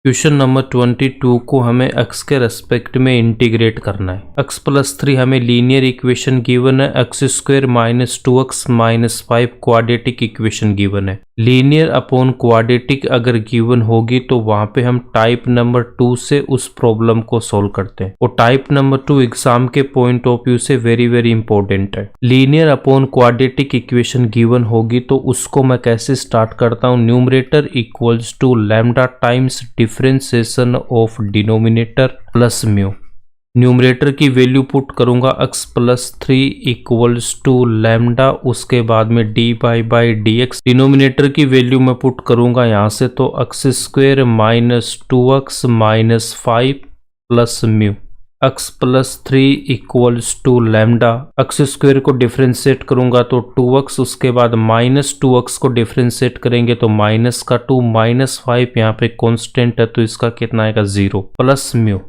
Question number 22 को हमें x के रेस्पेक्ट में इंटीग्रेट करना है। x+3 हमें लीनियर इक्वेशन गिवन है, x² minus 2x minus 5 quadratic equation given है। लीनियर अपॉन क्वाड्रेटिक अगर गिवन होगी तो वहां पे हम टाइप नंबर 2 से उस प्रॉब्लम को सोल्व करते हैं और टाइप नंबर 2 एग्जाम के पॉइंट ऑफ व्यू से वेरी वेरी इंपॉर्टेंट है। Linear upon quadratic equation given होगी तो उसको मैं कैसे स्टार्ट करता हूँ, numerator equals to lambda times differentiation of denominator plus mu. Numerator की वैल्यू पुट करूंगा x+3 इक्वल्स टू लैम्डा, उसके बाद में dy डी एक्स। डिनोमिनेटर की वैल्यू मैं पुट करूंगा यहाँ से तो x² minus 2x minus 5 plus mu. x+3 equals to lambda, x² को डिफ्रेंशिएट करूंगा तो 2x, उसके बाद माइनस 2x को डिफ्रेंशिएट करेंगे तो माइनस का 2 माइनस 5, यहाँ पे कांस्टेंट है तो इसका कितना आएगा 0 plus mu.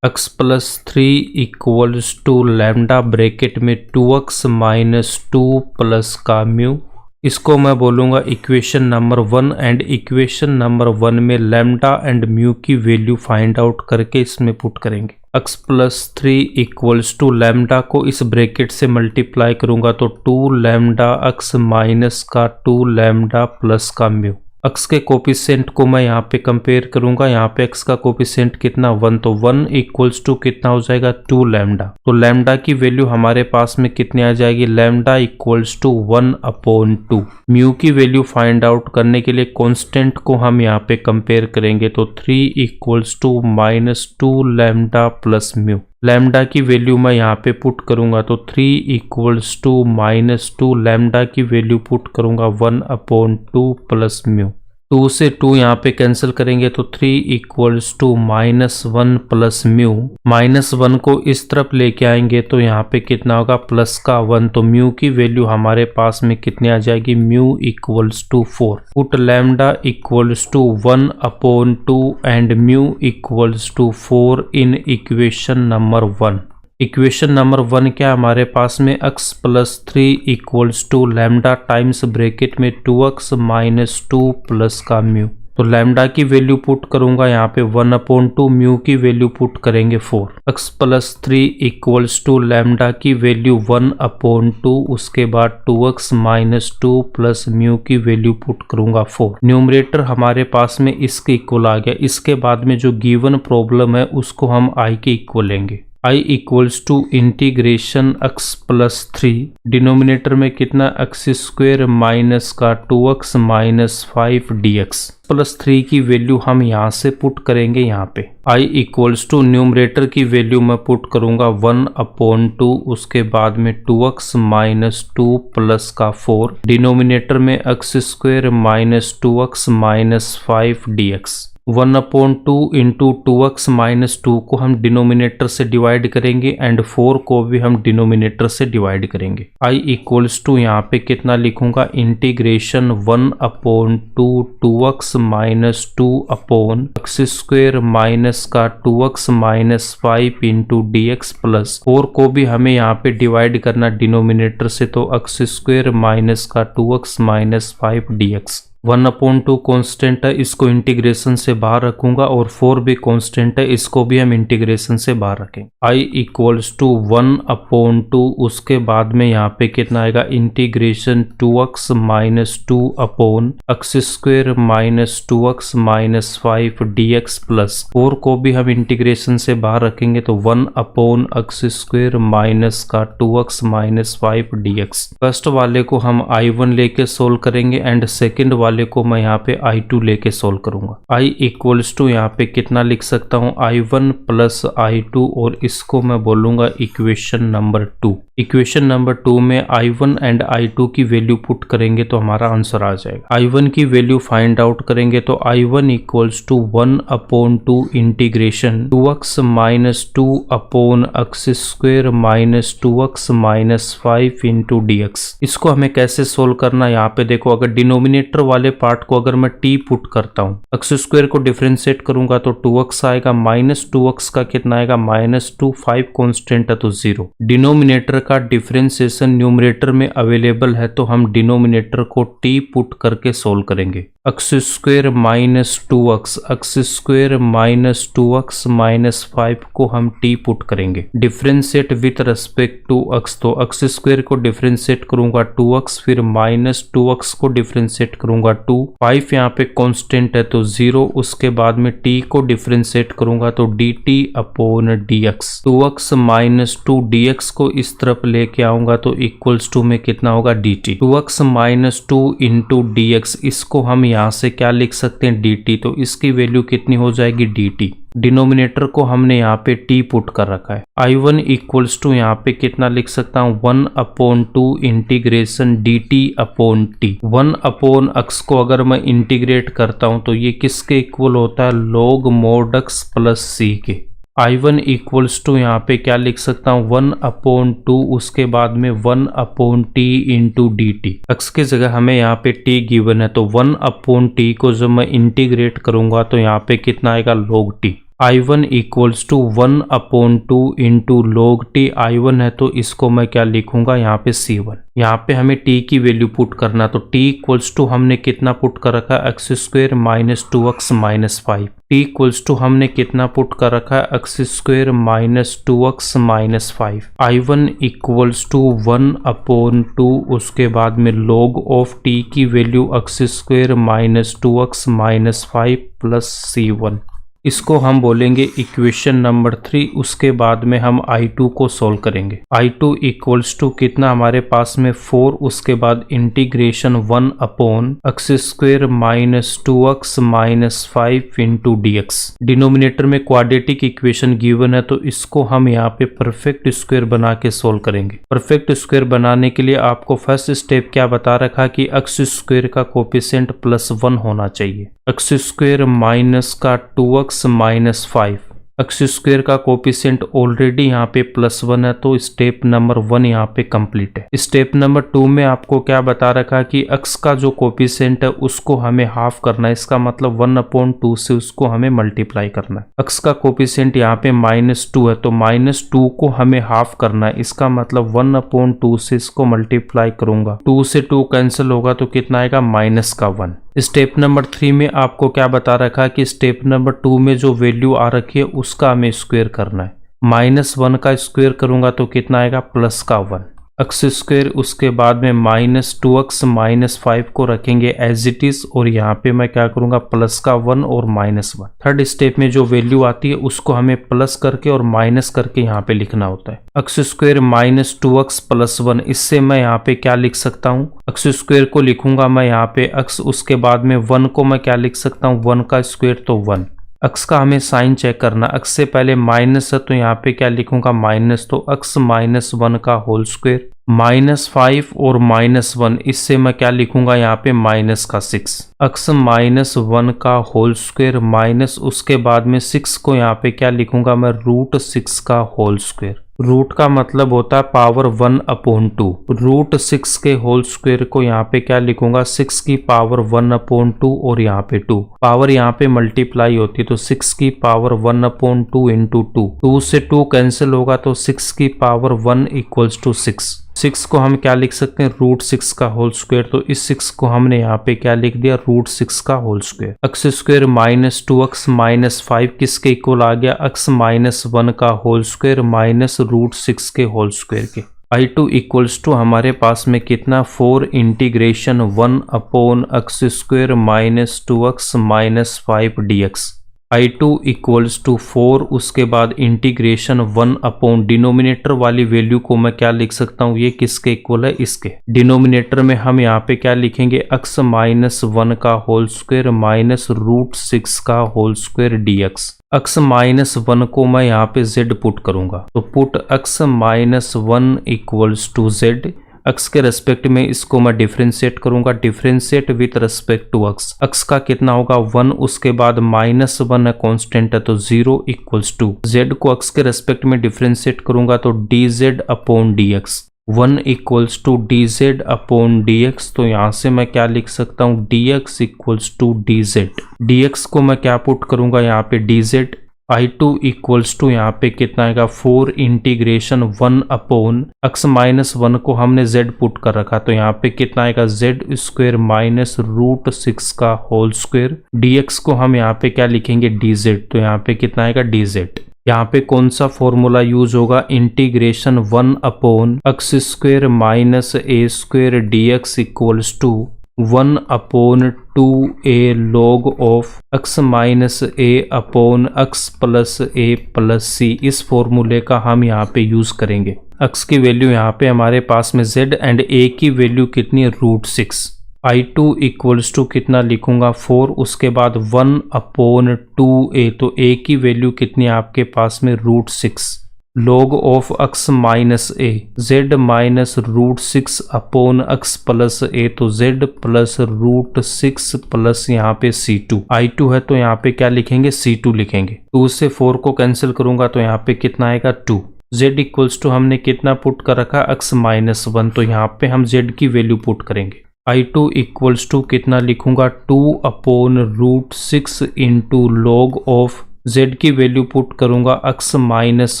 x+3 equals to lambda bracket में 2x माइनस 2 प्लस का म्यू। इसको मैं बोलूँगा equation number 1 and equation number 1 में लैम्डा एंड म्यू की वैल्यू फाइंड आउट करके इसमें पुट करेंगे। x+3 इक्वल्स टू लैम्डा को इस ब्रैकेट से मल्टीप्लाई करूँगा तो 2 लैम्डा x माइनस का 2 लैम्डा प्लस का म्यू। x के कोफिशिएंट को मैं यहाँ पे कंपेयर करूंगा, यहाँ पे x का कोफिशिएंट कितना 1, तो 1 इक्वल्स टू कितना हो जाएगा 2 लैम्डा। तो लैम्डा की वैल्यू हमारे पास में कितनी आ जाएगी, लैम्डा इक्वल्स टू 1/2। म्यू की वैल्यू फाइंड आउट करने के लिए कांस्टेंट को हम यहाँ पे कंपेयर करेंगे तो 3 equals to minus 2 lambda plus mu. Lambda की वैल्यू मैं यहाँ पे पुट करूंगा तो 3 इक्वल्स टू माइनस 2 लैम्डा की वैल्यू पुट करूंगा 1/2 प्लस म्यू। 2 से 2 यहाँ पे कैंसिल करेंगे तो 3 इक्वल्स टू -1 प्लस म्यू। -1 को इस तरफ लेके आएंगे तो यहाँ पे कितना होगा प्लस का 1, तो म्यू की वैल्यू हमारे पास में कितनी आ जाएगी, mu equals to 4। Put lambda equals to 1/2 and mu equals to 4 in equation number 1। Equation number 1 क्या हमारे पास में x+3 equals to lambda times bracket में 2x माइनस 2 प्लस का म्यू। तो लैम्डा की वैल्यू पुट करूंगा यहाँ पे 1/2, म्यू की वैल्यू पुट करेंगे 4। x+3 इक्वल्स टू लैम्डा की वैल्यू 1/2, उसके बाद 2x माइनस 2 प्लस म्यू की वैल्यू पुट करूंगा 4। न्यूमरेटर हमारे पास में इसके इक्वल आ गया। इसके बाद में जो गिवन प्रॉब्लम है उसको हम i के इक्वल लेंगे। i equals to integration x+3, denominator में कितना x² माइनस का 2x माइनस 5 dx। +3 की वैल्यू हम यहाँ से पुट करेंगे यहाँ पे। i इक्वल्स टू न्यूमरेटर की वैल्यू मैं पुट करूंगा 1/2, उसके बाद में 2x माइनस 2 प्लस का 4, डिनोमिनेटर में x² minus 2x minus 5 dx। 1/2 into 2x minus 2 को हम डिनोमिनेटर से डिवाइड करेंगे एंड 4 को भी हम डिनोमिनेटर से डिवाइड करेंगे। i इक्वल्स टू यहाँ पे कितना लिखूंगा, integration 1/2 2x minus 2 upon x² minus का 2x minus 5 into dx plus 4 को भी हमें यहाँ पे डिवाइड करना डिनोमिनेटर से, तो x² माइनस का 2x माइनस 5 dx। 1/2 कांस्टेंट है, इसको इंटीग्रेशन से बाहर रखूंगा और 4 भी कांस्टेंट है, इसको भी हम इंटीग्रेशन से बाहर रखेंगे। i इक्वल्स टू 1/2, उसके बाद में यहाँ पे कितना आएगा, integration 2x minus 2 upon x² minus 2x minus 5 dx plus 4 को भी हम इंटीग्रेशन से बाहर रखेंगे तो 1/x² माइनस का 2x माइनस 5 dx। फर्स्ट वाले को हम i1 लेके सोल्व करेंगे एंड सेकेंड वाले को मैं यहाँ पे i2 लेके सोल्व करूंगा। i इक्वल्स टू यहाँ पे कितना लिख सकता हूँ, i1 प्लस i2, और इसको मैं बोलूंगा इक्वेशन नंबर 2। इक्वेशन नंबर 2 में i1 एंड i2 की वैल्यू पुट करेंगे तो हमारा आंसर आ जाएगा। i1 की वैल्यू फाइंड आउट करेंगे तो i1 equals to 1/2 integration 2x minus 2 upon x² minus 2x minus 5 into dx। इसको हमें कैसे सोल्व करना, यहाँ पे देखो, अगर डिनोमिनेटर वाले पार्ट को अगर मैं t पुट करता हूँ, x² को डिफरेंशिएट करूंगा तो 2x आएगा, माइनस 2x का कितना आएगा -2, 5 कांस्टेंट है तो 0। डिनोमिनेटर का डिफरेंशिएशन न्यूमरेटर में अवेलेबल है तो हम डिनोमिनेटर को t पुट करके सोल्व करेंगे। X square minus 2x, x square minus 2x minus 5 को हम t पुट करेंगे। Differentiate with respect to x, तो एक्स स्क्वेयर को डिफ्रेंशिएट करूंगा 2x, फिर माइनस 2x को डिफ्रेंशिएट करूंगा 2, 5 यहाँ पे कांस्टेंट है तो 0, उसके बाद में t को डिफ्रेंशिएट करूंगा तो dt upon dx। 2x minus 2 dx को इस तरफ लेके आऊंगा तो इक्वल्स टू में कितना होगा dt। 2x minus 2 into dx, इसको हम यहाँ से क्या लिख सकते हैं dt, तो इसकी वैल्यू कितनी हो जाएगी dt। डिनोमिनेटर को हमने यहाँ पे t पुट कर रखा है। I1 इक्वल्स टू यहाँ पे कितना लिख सकता हूँ 1/2 integration dt upon t। 1/x को अगर मैं इंटीग्रेट करता हूँ तो ये किसके इक्वल होता है, log mod x plus c के। I1 इक्वल्स टू यहाँ पे क्या लिख सकता हूँ 1/2, उसके बाद में 1/t इंटू dt। x की जगह हमें यहाँ पे t गिवन है तो 1/t को जब मैं इंटीग्रेट करूंगा तो यहाँ पे कितना आएगा log t। I1 equals to 1/2 into log t। I1 है तो इसको मैं क्या लिखूंगा यहाँ पे C1। यहाँ पे हमें t की वैल्यू पुट करना, तो t इक्वल्स टू हमने कितना पुट कर रखा है x square minus 2x minus 5। t equals to हमने कितना पुट कर रखा है x square minus 2x minus 5। I1 equals to 1/2, उसके बाद में log ऑफ t की value x square minus 2x minus 5 plus C1। इसको हम बोलेंगे इक्वेशन नंबर 3। उसके बाद में हम I2 को सोल्व करेंगे। I2 इक्वल्स टू कितना हमारे पास में 4, उसके बाद integration 1/x square minus 2x minus 5 into dx। Denominator में क्वाड्रेटिक इक्वेशन गिवन है तो इसको हम यहाँ पे परफेक्ट स्क्वेयर बना के सोल्व करेंगे। परफेक्ट स्क्वेयर बनाने के लिए आपको फर्स्ट स्टेप क्या बता रखा कि x स्क्वेयर का कोफिशिएंट +1 होना चाहिए। एक्स स्क्वेयर माइनस का 2x माइनस 5, एक्स स्क्वेयर का कोफिशिएंट ऑलरेडी यहाँ पे +1 है तो स्टेप नंबर 1 यहाँ पे कंप्लीट है। स्टेप नंबर 2 में आपको क्या बता रखा कि x का जो कोफिशिएंट है उसको हमें हाफ करना है, इसका मतलब 1/2 से उसको हमें मल्टीप्लाई करना है। x का कोफिशिएंट यहाँ पे -2 है तो -2 को हमें हाफ करना है, इसका मतलब 1/2 से इसको मल्टीप्लाई करूंगा, 2 से 2 कैंसिल होगा तो कितना आएगा -1। स्टेप नंबर 3 में आपको क्या बता रखा है कि स्टेप नंबर 2 में जो वैल्यू आ रखी है उसका हमें स्क्वायर करना है। -1 का स्क्वायर करूंगा तो कितना आएगा +1 एक्स स्क्वायर, उसके बाद में -2x माइनस 5 को रखेंगे एज इट इज और यहाँ पे मैं क्या करूंगा +1 और -1। थर्ड स्टेप में जो वैल्यू आती है उसको हमें प्लस करके और माइनस करके यहाँ पे लिखना होता है। एक्स स्क्वायर -2x + 1, इससे मैं यहाँ पे क्या लिख सकता हूँ, एक्स स्क्वायर को लिखूंगा मैं यहाँ पे x, उसके बाद में 1 को मैं क्या लिख सकता हूँ 1 का स्क्वायर तो 1। x का हमें साइन चेक करना, x से पहले माइनस है तो यहाँ पे क्या लिखूंगा माइनस, तो x -1 का होल स्क्वायर -5 और -1, इससे मैं क्या लिखूंगा यहाँ पे माइनस का 6। x -1 का होल स्क्वायर माइनस, उसके बाद में 6 को यहाँ पे क्या लिखूंगा मैं √6 का होल स्क्वायर। रूट का मतलब होता है पावर 1/2। √6 के होल स्क्वायर को यहाँ पे क्या लिखूंगा 6 की पावर 1/2 और यहाँ पे 2, पावर यहाँ पे मल्टीप्लाई होती है तो 6 की पावर 1/2 इंटू 2 से 2 कैंसिल होगा तो 6 की पावर 1 इक्वल्स टू 6। 6 को हम क्या लिख सकते हैं √6 का होल स्क्वायर, तो इस 6 को हमने यहाँ पे क्या लिख दिया √6 का whole square. X square -2x minus 5 किसके इक्वल आ गया, x -1 का होल स्क्वायर माइनस √6 के होल स्क्वायर के। I2 इक्वल्स टू हमारे पास में कितना 4 integration 1/x square -2x minus 5 dx। I2 equals to 4, उसके बाद इंटीग्रेशन 1 डिनोमिनेटर वाली वैल्यू को मैं क्या लिख सकता हूँ, ये किसके इक्वल है इसके। डिनोमिनेटर में हम यहाँ पे क्या लिखेंगे x -1 का होल स्क्वायर माइनस √6 का होल स्क्वायर dx। x -1 को मैं यहाँ पे z पुट करूंगा तो put x -1 equals to z। x के रेस्पेक्ट में इसको मैं डिफरेंशिएट करूंगा, differentiate with respect to x। x का कितना होगा 1, उसके बाद -1 है कांस्टेंट है तो 0 इक्वल्स टू z को x के रेस्पेक्ट में डिफरेंशिएट करूंगा तो dz upon dx। 1 equals to dz upon dx, तो यहाँ से मैं क्या लिख सकता हूँ dx equals to dz। dx को मैं क्या पुट करूंगा यहाँ पे dz, I2 इक्वल्स टू यहाँ पे कितना आएगा 4 इंटीग्रेशन 1 अपॉन x माइनस 1 को हमने z पुट कर रखा, तो यहाँ पे कितना आएगा z स्क्वेयर माइनस रूट 6 का होल स्क्वेयर। dx को हम यहाँ पे क्या लिखेंगे dz, तो यहाँ पे कितना आएगा dz। यहाँ पे कौन सा फॉर्मूला यूज होगा, integration 1 upon x square minus a square dx equals to 1 upon 2a log of x minus a upon x plus a plus c। इस फॉर्मूले का हम यहाँ पे यूज करेंगे। x की वैल्यू यहाँ पे हमारे पास में z एंड a की वैल्यू कितनी है रूट 6। I2 इक्वल्स टू कितना लिखूंगा 4, उसके बाद 1 अपॉन 2a, तो a की वैल्यू कितनी है आपके पास में root 6 log of x minus a, z minus root 6 upon x plus a, तो z प्लस रूट 6 प्लस यहाँ पे c2। I2 है तो यहाँ पे क्या लिखेंगे c2 लिखेंगे। 2 से 4 को कैंसिल करूंगा तो यहाँ पे कितना आएगा 2। z इक्वल्स टू हमने कितना पुट कर रखा x माइनस 1, तो यहाँ पे हम z की वैल्यू पुट करेंगे। I2 इक्वल्स टू कितना लिखूंगा 2 upon root 6 into log of z की वैल्यू पुट करूंगा x माइनस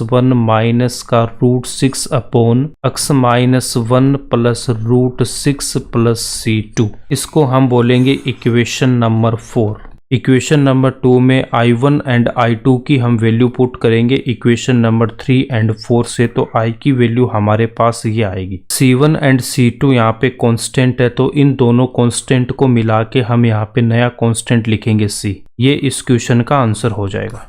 1 माइनस का root 6 upon x minus 1 plus root 6 plus c2। इसको हम बोलेंगे इक्वेशन नंबर 4। इक्वेशन नंबर 2 में I1 एंड I2 की हम वैल्यू पुट करेंगे इक्वेशन नंबर 3 एंड 4 से, तो I की वैल्यू हमारे पास ये आएगी। C1 एंड C2 यहाँ पे कांस्टेंट है, तो इन दोनों कांस्टेंट को मिला के हम यहाँ पे नया कांस्टेंट लिखेंगे C। ये इस क्वेश्चन का आंसर हो जाएगा।